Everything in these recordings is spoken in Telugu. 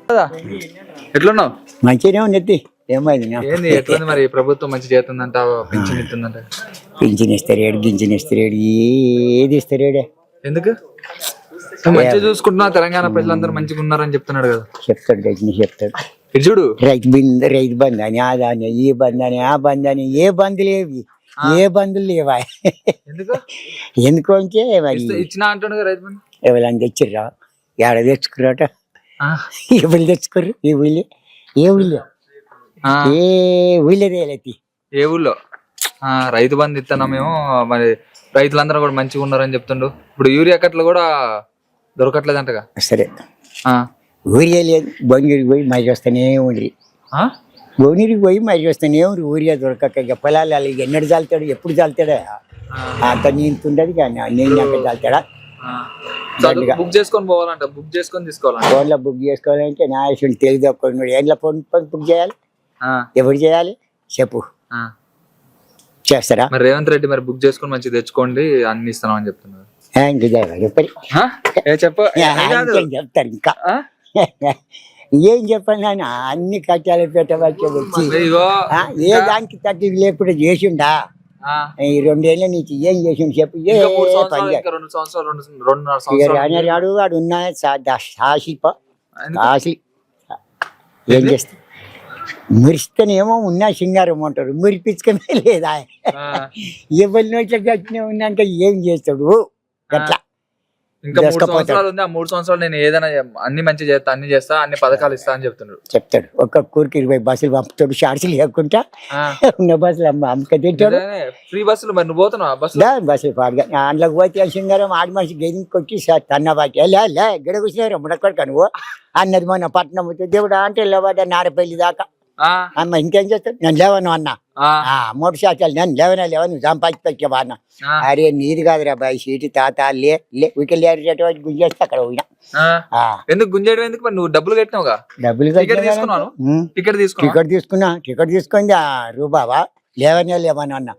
ఎట్లున్నావు? మంచిగానే ఉంది. ఏమైంది ఎట్లుంది మరి? ప్రభుత్వం మంచి చేస్తుందంట, పింఛన్ ఇస్తుందంట. పింఛన్ ఇస్తారేడు, గింజన్ ఇస్తారేడు, ఏది ఇస్తారేడే. ఎందుకు? మంచిగా చూసుకుంటున్నా, తెలంగాణ ప్రజలందరూ మంచిగా ఉన్నారని చెప్తున్నాడు కదా. చెప్తాడు గజని చెప్తాడు. చూడు, రైతు బంధు అని, అదని, ఈ బంధు అని, ఆ బంధు అని, ఏ బంధు లేవు, ఏ బంధులు లేవా? ఎందుకు అంటే ఇచ్చిన అంటాడు రైతు బంధు. ఎవరైనా తెచ్చిర్రా? ఏడ తెచ్చుకురాట? ఎవరు తెచ్చుకోరు? ఏ ఊళ్ళో, ఏ ఊళ్ళో, ఏ ఊళ్ళో తేలెత్తి, ఏ ఊళ్ళో రైతు బంధు ఇస్తున్నామేమో. మరి రైతులందరూ కూడా మంచిగా ఉన్నారని చెప్తుండు. ఇప్పుడు యూరియా కట్టలు కూడా దొరకట్లేదంటగా. సరే, ఊరియా లేదు, భువనగిరికి పోయి మరి వస్తానే ఉండి, భువనగిరికి పోయి మరి వస్తానే ఉండి, ఊరియా దొరకక ఇక పొలాలు ఎన్నడు చాలుతాడు, ఎప్పుడు చాలుతాడా? అంత నీంతుండదు కానీ నేను అక్కడ చాలుతాడా? బుక్ చేసుకొని పోవాలంట, బుక్ చేసుకొని తీసుకోవాలి. ఫోన్లో బుక్ చేసుకోవాలంటే నా విషయం తెలియదు. ఏంట్లో ఫోన్ బుక్ చేయాలి? ఎప్పుడు చేయాలి చెప్పు? చేస్తారా? మరి రేవంత్ రెడ్డి మరి బుక్ చేసుకొని మంచిగా తెచ్చుకోండి, అన్ని ఇస్తున్నామని చెప్తున్నారు. చెప్తారు ఇంకా ఏం చెప్పండి ఆయన, అన్ని కట్టాలి పెట్టవచ్చు వచ్చి ఏ దానికి తగ్గి లేకుండా చేసిండా? ఈ 2 ఏళ్ళ నుంచి ఏం చేసిండు చెప్పు? రాడు వాడు ఉన్న ఆశి ఏం చేస్తా? మురిస్తేనేమో ఉన్నా సింగారం అంటారు, మురిపించుకునే లేదా? ఎవరి నోట్ల గట్టినే ఉన్నాక ఏం చేస్తాడు? అట్లా ఇంకా 3 సంవత్సరాలు ఉంది. ఆ 3 సంవత్సరాలు నేను ఏదైనా అన్ని మంచి చేస్తా, అన్ని చేస్తా, అన్ని పథకాలు ఇస్తా అని చెప్తాడు. ఒక్క కూరికి 20 బస్సులు పంపుతాడు, షార్ట్స్ లేకుండా ఉన్న బస్సులు అమ్మక తింటాడు. ఫ్రీ బస్సులు. మరి నువ్వు పోతున్నావా బస్సులు పాడుగా? అందులోకి పోతే సింగారం ఆడి మనిషి గెలికి కొట్టి తన్నబాకి గడ కూర్చున్నారు ముడకొడక నువ్వు అన్నది. మొన్న పట్నం పోతే దేవుడు అంటే లేవాడ నారపల్లి దాకా. అమ్మ ఇంకేం చేస్తాడు? నేను లేవను అన్నా, 3 శాతాలు నేను లేవను సంపాదించి పెట్టావా అన్న. అరే నీది కాదురా బాయ్, సీటు తాత లే వికెళ్ళి గుంజేస్తే అక్కడ పోయినా. ఎందుకు గుంజేయడం? ఎందుకు? మరి నువ్వు డబ్బులు కట్టినావుగా. డబ్బులు టికెట్ తీసుకుంది రూబావా లేవను అన్న.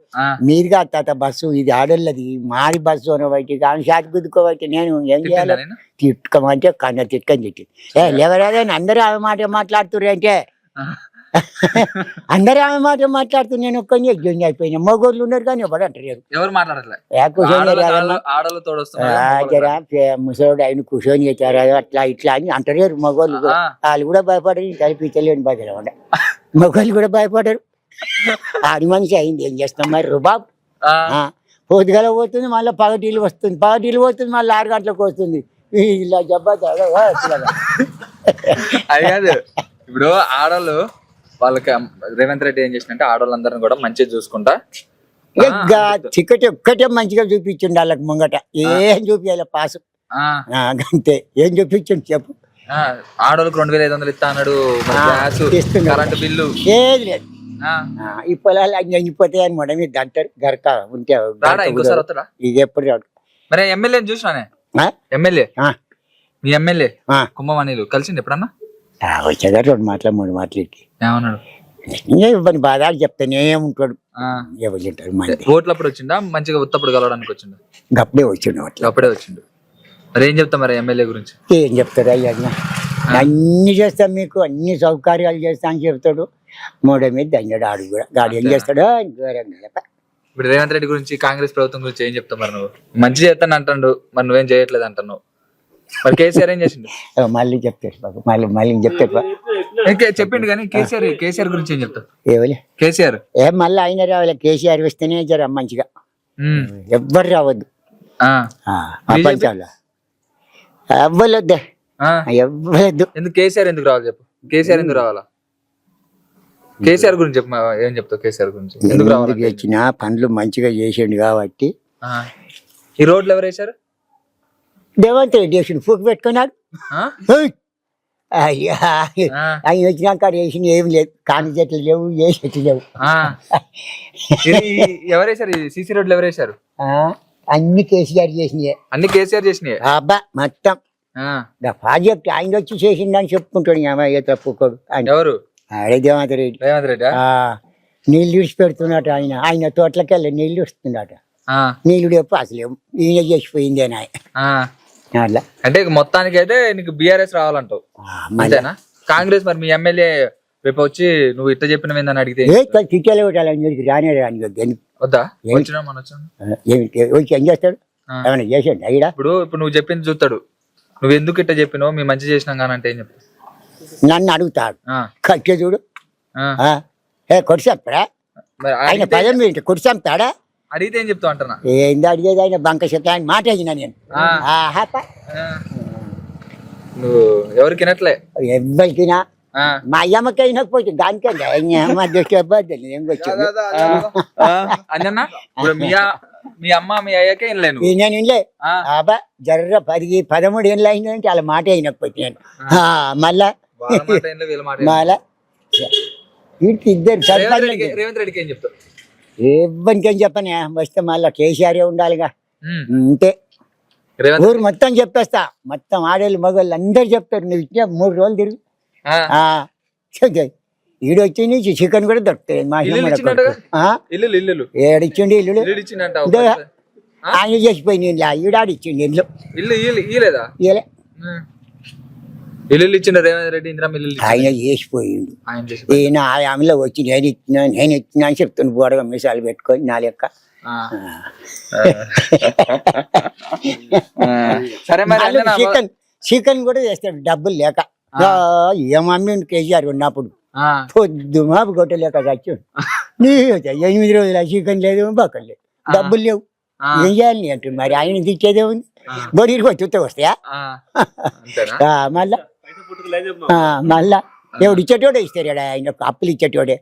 మీరుగా తాత బస్సు ఇది ఆడోళ్ళది, మాది బస్సు అన్న బయట కానీ షాట్ గుద్దుకోబట్టి నేను ఏం చేయాలి? తిట్టుకోమంటే కన్న తిట్టుకొని తిట్టింది. లేవరాదే అందరూ ఆమె మాట మాట్లాడుతుర్రు అంటే అందరూ ఆమె మాట మాట్లాడుతూ నేను ఒక్కని ఎగ్జామ్ అయిపోయినా. మగోళ్ళు ఉన్నారు కానీ ఎవరు అంటారు? ఎవరు మాట్లాడట్లేదు. ముసలోడు ఆయన కూర్చొని చేశారు అట్లా ఇట్లా అని అంటారు మగోళ్ళు. వాళ్ళు కూడా భయపడరు, తలపించలేని భయపడ మగోళ్ళు కూడా భయపడరు. ఆడి మనిషి అయింది, ఏం చేస్తాం మరి రుబాబ్. పొద్దుగల పోతుంది, మళ్ళీ పగటీలు వస్తుంది, పోతుంది, మళ్ళీ 6 గంటలకు వస్తుంది. ఇలా జబ్బా అది కాదు. ఇప్పుడు ఆడవాళ్ళు వాళ్ళకి రేవంత్ రెడ్డి ఏం చేసినంటే ఆడవాళ్ళందరినీ కూడా మంచిగా చూసుకుంటా టికెట్ ఒక్కటే మంచిగా చూపించండి వాళ్ళకి ముంగట. ఏం చూపించాలి పాసు అంతే. ఏం చూపించండి చెప్పు? ఆడవాళ్ళకి 2500 ఇస్తా అన్నాడు, కరెంట్ బిల్లు ఏది లేదు. ఈ పొలాలు అన్ని అయిపోతాయి అని మొడ మీద అంటారు. గరక ఉంటే ఇంకోసారి వస్తాడా? ఇది ఎప్పుడు రాడు. మరి ఎమ్మెల్యే చూసినానే, ఎమ్మెల్యే మీ ఎమ్మెల్యే కుంభమణిలు కలిసింది ఎప్పుడన్నా? వచ్చేదా 2 మాటలు 3 మాటలు ఏమన్నాడు? ఇవన్నీ బాధలు చెప్తానే ఉంటాడు. ఎవరు తింటారు? ఓట్లు అప్పుడు వచ్చిండా? మంచిగా ఉత్తప్పుడు కలవడానికి వచ్చిండు? అప్పుడే వచ్చిండు. అప్పుడే వచ్చిండు. మరి ఏం చెప్తా మరి ఎమ్మెల్యే గురించి? ఏం చెప్తాడు? అయ్యా అన్ని చేస్తాం, మీకు అన్ని సౌకర్యాలు చేస్తా అని చెప్తాడు. మూడో మీద దండాడు. ఆడు కూడా గాడు ఏం చేస్తాడు? ఇప్పుడు రేవంత్ రెడ్డి గురించి, కాంగ్రెస్ ప్రభుత్వం గురించి ఏం చెప్తావు? మరి నువ్వు మంచి చేస్తాను అంటాడు, మరి నువ్వేం చేయట్లేదు అంటున్నావు. మరి కేసీఆర్ ఏం చేసిండు? మళ్ళీ చెప్తాడు బాబు, మళ్ళీ చెప్తాడు. చెప్పిండు కానీ కేసీఆర్ గురించి ఏం చెప్తావు? ఏవలే కేసీఆర్ మళ్ళీ ఆయన రావాలి. కేసీఆర్ వస్తేనే జర మంచిగా, ఎవ్వరు రావద్దు ప్రపంచంలో, ఎవ్వరొద్దే, ఎవ్వరొద్దు. ఎందుకు కేసీఆర్ ఎందుకు రావాలి చెప్పు? కేసీఆర్ ఎందుకు రావాలా? కేసీఆర్ గురించి చెప్పు. ఏం చెప్తావు కేసీఆర్ గురించి? ఎందుకు రావాలి? వచ్చిన పనులు మంచిగా చేసిండు కాబట్టి. ఈ రోడ్లు ఎవరు వేశారు? రేవంత్ రెడ్డి వేసిండు. పూకు పెట్టుకున్నాడు. అయ్యా ఆయన వచ్చినాక వేసిన ఏం లేదు. కాని చెట్లు లేవు, ఏ చెట్లు లేవు. ఎవరేసారు సీసీ రోడ్లు? ఎవరేసారు? అన్ని కేసీఆర్ చేసినాయి. అన్ని కేసీఆర్ చేసినాయి. అబ్బా మొత్తం ప్రాజెక్ట్ ఆయన వచ్చి చేసిందని చెప్పుకుంటాడు. తప్పుకోడు ఎవరు? అదే రేవంత్ రెడ్డి. నీళ్ళు ఇడిచి పెడుతున్నట. ఆయన తోటలకెళ్ళి నీళ్ళు వస్తుందట. నీళ్ళు చెప్పు అసలు ఈయన చేసిపోయింది అని. అంటే మొత్తానికి అయితే నీకు బీఆర్ఎస్ రావాలంటావు అంతేనా? కాంగ్రెస్ మరి మీ ఎమ్మెల్యే రేపు వచ్చి నువ్వు ఇట్లా చెప్పిన ఏందని అడిగితే టికెట్లు కొట్టాలని రానే రాని వద్దా వచ్చినా మన వచ్చాను వచ్చి ఏం చేస్తాడు ఏమైనా చేసాడు అయిడా ఇప్పుడు నువ్వు చెప్పింది చూస్తాడు నువ్వు ఎందుకు ఇట్లా చెప్పినావు మేము మంచి చేసినాం కానీ అంటే ఏం చెప్తావు నన్ను అడుగుతాడు కట్టే చూడు కొడిసంతాడా మరి ఆయన పదం ఏంటి కొడిసంతాడా అడిగితే ఏం చెప్తావు అంటున్నా ఏంది అడిగేది ఆయన బంక చెత్త ఆయన మాట అయినా నేను నువ్వు ఎవరికి వినట్లే ఎవ్వరికినా మా అయ్యమ్మకి అయినకపోతే దానికండి అమ్మ దృష్టి అబ్బాయి ఏం వచ్చాను అంజన్న ఇప్పుడు మీ అమ్మ మీ అయ్యాకే వినలేను నేను వినలే అబ్బా జర్ర 13 ఏళ్ళు అయిందంటే వాళ్ళ మాట అయినకపోతే నేను మళ్ళా మళ్ళా వీటికి ఇద్దరు రేవంత్ రెడ్డికి ఏం చెప్తావు ఎవరికి ఏం చెప్పనే వస్తే మళ్ళా కేసీఆర్ ఉండాలిగా అంతే ఊరు మొత్తం చెప్పేస్తా మొత్తం ఆడేళ్ళు మగవాళ్ళు అందరు చెప్తారు నువ్వు ఇచ్చిన 3 రోజులు తిరుగు ఈడు వచ్చి నుంచి చికెన్ కూడా దొరుకుతుంది మా ఏడిచ్చిండి ఇల్లు ఆయన చేసిపోయింది ఈడాడిచ్చిండి ఇల్లు ఇల్లు ఇచ్చిండు రేవంత్ రెడ్డి ఇందిరా ఆయన చేసిపోయిండు ఈయన ఆమెలో వచ్చి నేను ఇచ్చినా అని చెప్తున్నా బోడగా మిసాలు పెట్టుకొని నా లెక్క చికెన్ కూడా చేస్తాడు డబ్బులు లేక ఏమమ్మి కేసీఆర్ ఉన్నప్పుడు పొద్దు మాపు కొట్టలేక చచ్చు నీ 8 రోజులు చికెన్ లేదు బక్కలు లేదు డబ్బులు లేవు ఏం చేయాలి అంటుంది మరి ఆయన తెచ్చేదే ఉంది బొడీకి వచ్చి వస్తాయా మళ్ళా ఎవడు ఇచ్చేటోడే ఇస్తాడు ఆయన అప్పులు ఇచ్చేటోడే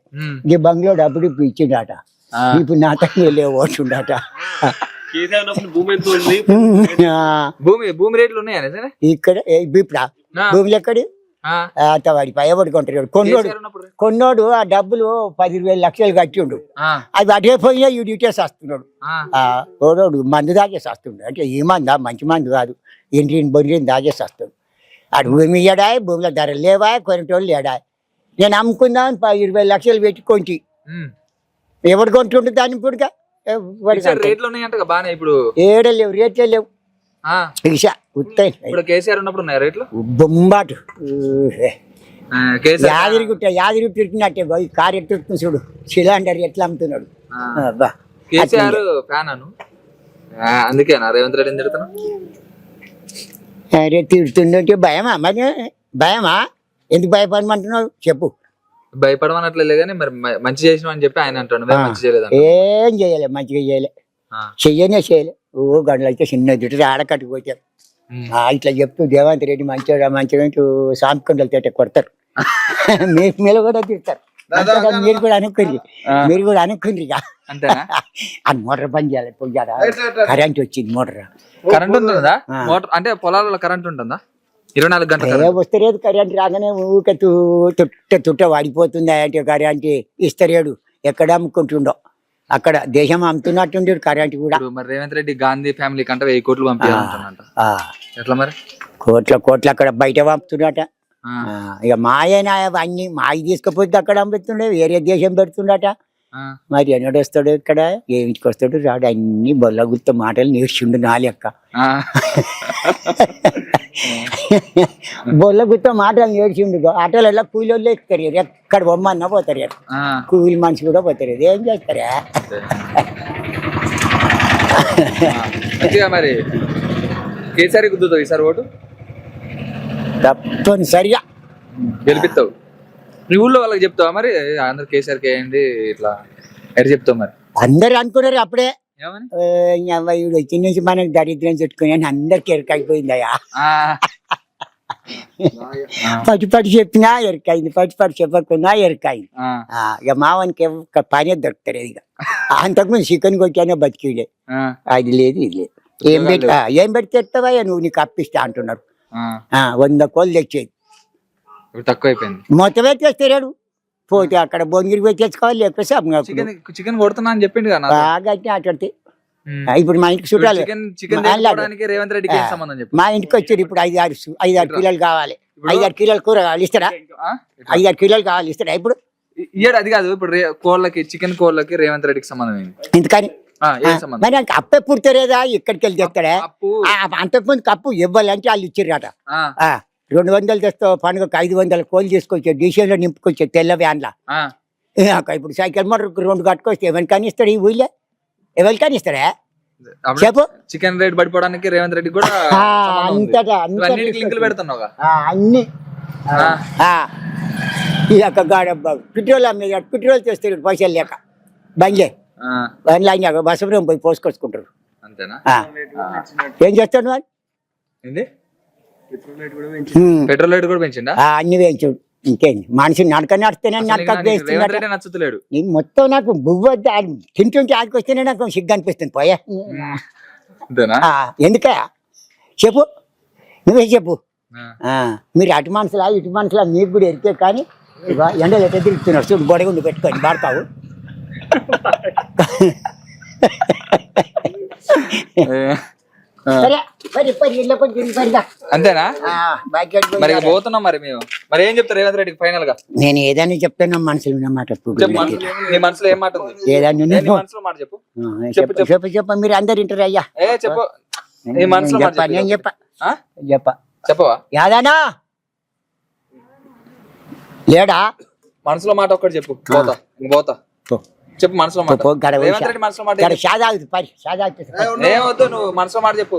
ఈ బంగ్లో డబ్బులు ఇచ్చిండట ఇప్పుడు నా తల్లి లేవు ఓటుండట భూమి రేట్లు ఉన్నాయా ఇక్కడ ఇప్పుడు భూములు ఎక్కడి వాడి పైబడి కొంటాడు కొన్నోడు ఆ డబ్బులు 10,000 లక్షలు కట్టిండు అది అటే పోయినా ఈ డ్యూటీస్ వస్తున్నాడు ఓడోడు మందు దాచేసి వస్తుండు అంటే ఈ మందా మంచి మందు కాదు ఇంటిని బొరిని దాచేసి వస్తాడు అటు భూమి ఇయ్యడా భూమిలో ధరలు లేవా కొనేటోళ్ళు లేడా నేను అమ్ముకుందాం 20 లక్షలు పెట్టి కొంచి ఎవడు కొంటుండే దాన్ని ఇప్పుడుగా ఏడే లేవు రేట్లే లేవు బొంబాటు యాదిరి తిట్టినట్టే కారు ఎట్టుతుంది చూడు సిలిండర్ ఎట్లా అమ్ముతున్నాడు అందుకేనా రేవంత్ రెడ్డి తిడుతున్నా అరే తిడుతుండే భయమా మరి భయమా ఎందుకు భయపడమంటున్నావు చెప్పు భయపడమనట్లే కానీ మరి మంచి చేసినావు అని చెప్పి ఆయన అంటాడు మంచి చేయలేదు ఏం చేయలే మంచిగా చేయలే చేయలే ఓ గంటలు అయితే చిన్న దుడ్డు ఆడకట్టుకుపోతారు ఇట్లా చెప్తూ రేవంత్ రెడ్డి మంచిగా సాంపుకుంటలు తేట కొడతారు మీరు కూడా తిడతారు మీరు కూడా అనుకుంది ఆ మోటార్ పని చేయాలి పొయ్యారా కరెంట్ వచ్చింది కరెంట్ ఉంటుందా మోటార్ అంటే పొలాలలో కరెంట్ ఉంటుందా 24 గంటలు వస్తలేదు కరెంట్ రాగానే ఊక తుట్ట వాడిపోతుంది అంటే కరెంట్ ఇస్తలేడు ఎక్కడ అమ్ముకుంటుండో అక్కడ దేశం అమ్ముతున్నట్టుండే కరెంట్ కూడా మరి రేవంత్ రెడ్డి గాంధీ ఫ్యామిలీ కంటే 1000 కోట్లు పంపించాలంట ఎట్లా మరి కోట్ల అక్కడ బయట పంపుతున్నట ఇక మాయన అన్ని మాయి తీసుకుపోతే అక్కడ అమ్ముతుండే వేరే దేశం పెడుతుండట మరి ఎన్నడు వస్తాడు ఇక్కడ ఏమిటికి వస్తాడు రాడు అన్ని బొల్ల గుర్త మాటలు నేర్చుండు నా లెక్క బొల్ల గుర్త మాటలు నేర్చుండు ఆటోలలో కూలి వాళ్ళు ఎక్కుతారు ఎక్కడ బొమ్మన్నా పోతారు కూలి మనిషి కూడా పోతారు ఏం చేస్తారా మరి కేసీఆర్ కుదురుతావు ఈసారి ఓటు తప్పనిసరిగా గెలిపిస్తావు నీ ఊళ్ళో వాళ్ళకి చెప్తావా మరి అందరు కేసీఆర్కి వేయండి ఇట్లా ఎటు చెప్తావు మరి అందరు అనుకున్నారు అప్పుడే వచ్చిన నుంచి మనకి దరిద్రం చుట్టుకుని అందరికి ఎరకైపోయిందయ్యా పటి చెప్పినా ఎరకైంది పటి చెప్పకున్నా ఎరకైంది ఇక మావానికి పనే దొరుకుతారు ఇక అంతకుముందు చికెన్ కొట్టానే బతికిడే అది లేదు ఇది లేదు ఏం పెడితే ఎత్తావా నువ్వు నీకు అప్పిస్తా అంటున్నారు 100 కోళ్ళు తెచ్చేది తక్కువ అయిపోయింది మొత్తమే తెస్తాడు పోతే అక్కడ బొంగిరి పోయి తెచ్చుకోవాలి లేకపోతే చికెన్ కొడుతున్నా అని చెప్పిండు బాగా అట్లాడితే ఇప్పుడు మా ఇంటికి చూడాలి రేవంత్ రెడ్డికి మా ఇంటికి వచ్చారు ఇప్పుడు 5-6 కిలోలు కావాలి 5-6 కిలోలు కూర కావాలి ఇస్తారా 5-6 కిలోలు కావాలి ఇస్తారా ఇప్పుడు అది కాదు ఇప్పుడు కోళ్ళకి చికెన్ కోళ్ళకి రేవంత్ రెడ్డికి సంబంధం ఎందుకని మరి అప్పే పుడతారేదా ఇక్కడికి వెళ్ళి తెస్తాడా అంతకుముందు కప్పు ఇవ్వాలంటే వాళ్ళు ఇచ్చిర్రట 200 తెస్తావు పండుగకు 500 కోళ్ళు తీసుకొచ్చా డీసీలో నింపుకొచ్చా తెల్ల వ్యాన్లా ఆ, ఇప్పుడు సైకిల్ మోటార్ 2 కట్టుకొస్తే ఎవరికని ఇస్తాడు ఈ ఊళ్ళో ఎవరికని ఇస్తాడా అప్పుడు చెప్పు చికెన్ రేట్ పడిపోవడానికి రేవంత్ రెడ్డి కూడా ఆ, సంబంధం ఉంది. అంతటా ఇవన్నిటికి లింకులు పెడుతున్నావుగా. అన్ని ఆ, ఈ యొక్క గాడ పెట్రోల్ అమ్మేది పెట్రోల్ తెస్తాడు పైసలు లేక బంజే ఆ, బండ్లు అయినా బసవరం పోయి పోసుకొచ్చుకుంటారు అంతేనా? ఏం చేస్తాడు వాడు ఏంది పెట్రోల్ రేట్ కూడా పెంచిండా? అన్ని వేయించాడు ఇంకేంది మనిషి నడక నడిస్తేనే అసలు నడక ఇంకా నీకు రేవంత్ వేస్తున్నాడు రెడ్డి నచ్చుతలేడు. నేను మొత్తం నాకు బువ్వ తింటుంటే ఆడికొస్తేనే నాకు సిగ్గు అనిపిస్తుంది పోయా అంతేనా? ఎందుక చెప్పు నువ్వే చెప్పు ఆ, మీరు అటు మనుషులా ఇటు మనుషులా మీకు కూడా ఎరికే కానీ ఇక ఎండలు ఎట్లా తిరుగుతున్నారు చూడు బొడగుండు పెట్టుకొని పడతావు సరే పరి పరి ఇళ్ళ కొంచెం పరిదా అంతేనా? మరి ఇక పోతున్నాం మరి మేము. మరి ఏం చెప్తారు రేవంత్ రెడ్డికి ఫైనల్ గా? నేను ఏదైనా చెప్తాను మనసులో ఉన్న మాట చెప్పు, నీ మనసులో ఏం మాట ఉంది? ఏదైనా నీ మనసులో మాట చెప్పు. చెప్పు చెప్పు చెప్పు మీరు అందరు వింటారు అయ్యా చెప్పు నీ మనసులో మాట చెప్పు. నేను చెప్ప ఆ? చెప్ప చెప్పవా? యాదానా లేడా మనసులో మాట ఒక్కటి చెప్పు. పోతా ఇంక పోతా. చెప్పు మనసులో మాట. రేవంత్ రెడ్డి మనసులో మాట ఏం చెప్పు? ఏమవుతు నువ్వు మనసులో మాట చెప్పు.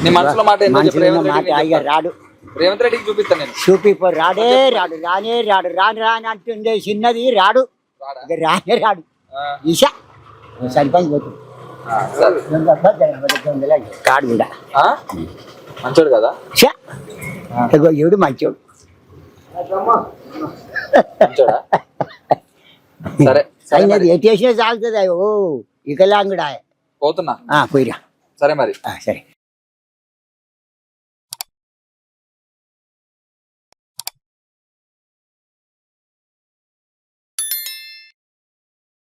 నీ మనసులో మాట ఏంటో చెప్పు. రాడు రేవంత్ రెడ్డికి చూపిస్తాను నేను. చూపిపో రాడే రాడు రానే రాడు రాను రాని అంటుండే చిన్నది రాడు ఇక రానే రాడు ఈషా సరిపోయి పోతుంది కాడు కూడా ఆ? మంచోడు కదా? షా ఇగో ఎవడు మంచోడు మంచోడా? సరే సరే అయినది మరి. ఎటు చేసినా సాగుతుంది ఓ ఇకలాంగుడా పోతున్నా. పోయిరా సరే మరి. సరే